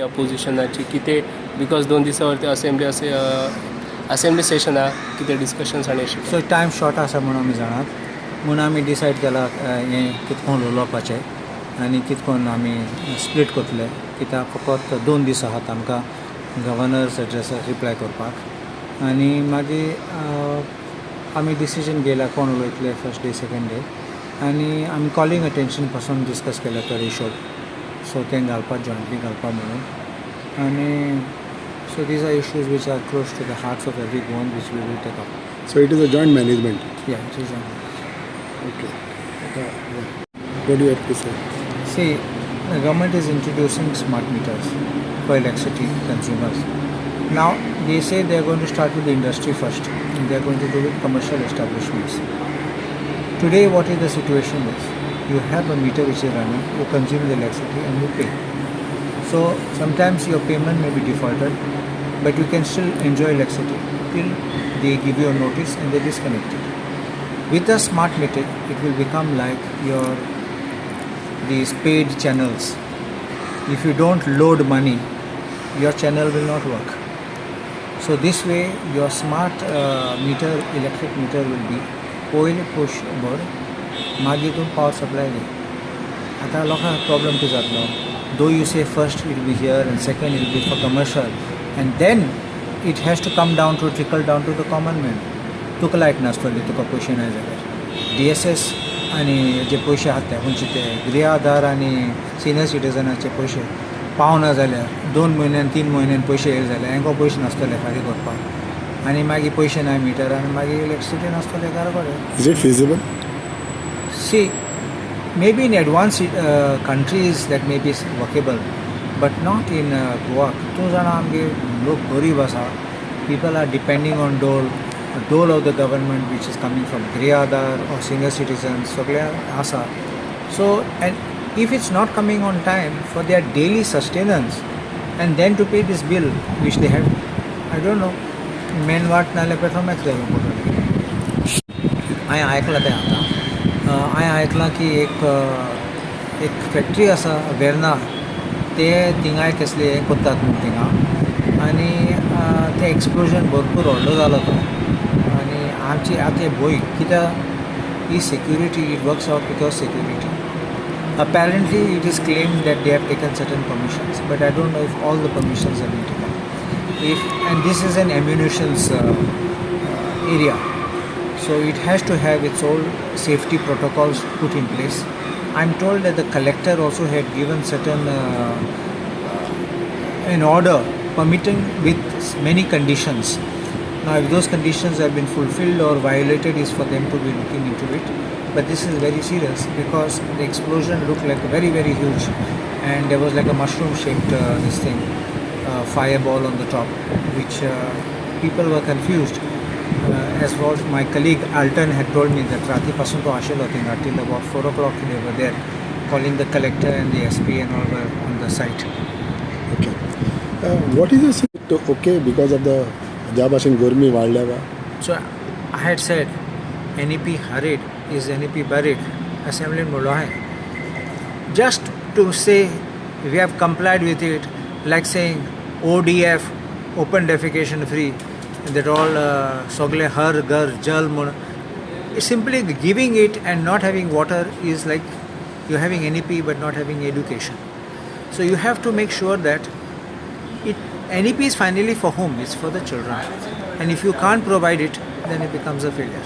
अपोजिशनाची कितें बिकॉज 2 दिसां वरती असेंब्ली सेशन कितें डिस्कशन्स आनी अशें सो टायम शॉर्ट आसा म्हणून आमी जाणात म्हणून आमी डिसायड केला हें कितकोन उलोवपाचें आनी कितकोन आमी स्प्लीट करतले कित्याक फकत 2 दीस आसात आमकां गव्हर्नर्स एड्रेसाक रिप्लाय करपाक आनी मागीर आमी डिसिजन घेयला कोण उलयतले फर्स्ट डे सेकेंड डे आनी आमी कॉलिंग अटेंशन पासून डिस्कस केला तो रेशो सो तें घालपाक जॉयंटली घालपाक म्हणून आनी so these are issues which are close to the hearts of every Goan which we will take up. So it is a joint management. Yeah, it is. Okay. What do you have to say? See, the government is introducing smart meters for electricity consumers. Now, they say they are going to start with the industry first and they are going to do with commercial establishments. Today, what is the situation is? You have a meter which is running, you consume the electricity and you pay. So, sometimes your payment may be defaulted, but you can still enjoy electricity till they give you a notice and they disconnect it. With a smart meter, it will become like these paid channels. If you don't load money, your channel will not work. So this way, your smart meter, electric meter will be oil push board. Magitun power supply day. Ata loka problem to zatlo. Though you say first it will be here and second it will be for commercial, and then it has to come down to trickle down to the common man. तुका light नासतली तुका पयशे ना जाल्यार DSS आनी जे पयशे आहात ते खंयचे ते गृह आधार आनी सिनियर सिटीजनाचे पयशे पावना जाल्यार 2 म्हयन्यान 3 म्हयन्यान पयशे येयले जाल्यार हांकां पयशे नासतले फारीक करपाक आनी मागीर पयशे ना मिटर आनी मागीर electricity नासतले कारवाडे. Is it feasible? See, maybe in advanced countries that may be workable, but not in Goa. तूं जाणा आमगे लोक गरीब आसा. People are depending on dole of the government which is coming from Grey Aadhar or senior citizens. सगळे आसा. So, and if it's not coming on time for their daily sustenance, and then to pay this bill which they have, I don't know. मेन वाट नाल्यार Petromax जावंक पडटलें. हांवें आयकलां तें आतां. हांवें आयकलां की एक फॅक्ट्री आसा वेर्ना ते थिंगाय कसले हें करतात न्हू थिंगा आनी तें एक्सप्लोजन भरपूर व्हडलो जालो तो आनी आमची आतां भंय कित्याक ही security it works out because security apparently it is claimed that they have taken certain permissions, but I don't know if all the permissions have been taken. And this is an ammunitions area, so it has to have its own safety protocols put in place. I'm told that the collector also had given certain an order permitting with many conditions. Now if those conditions have been fulfilled or violated is for them to be looking into it. But this is very serious because the explosion looked like very, very huge, and there was like a mushroom-shaped this thing, fireball on the top, which people were confused. As what my colleague Alton had told me that Rati pasun to ashelo thinga till about 4 o'clock they were there, calling the collector and the SP and all were on the site. Okay. What is this? Okay, because of the Jabashin Gurmi wildlife. So I had said, NEP hurried is NEP buried. Assembly in Mullah. Just to say we have complied with it, like saying ODF, open defecation free, that all sogle har gar jal simply giving it and not having water is like you're having NEP but not having education. So you have to make sure that NEP is finally for whom? It's for the children, and if you can't provide it, then it becomes a failure.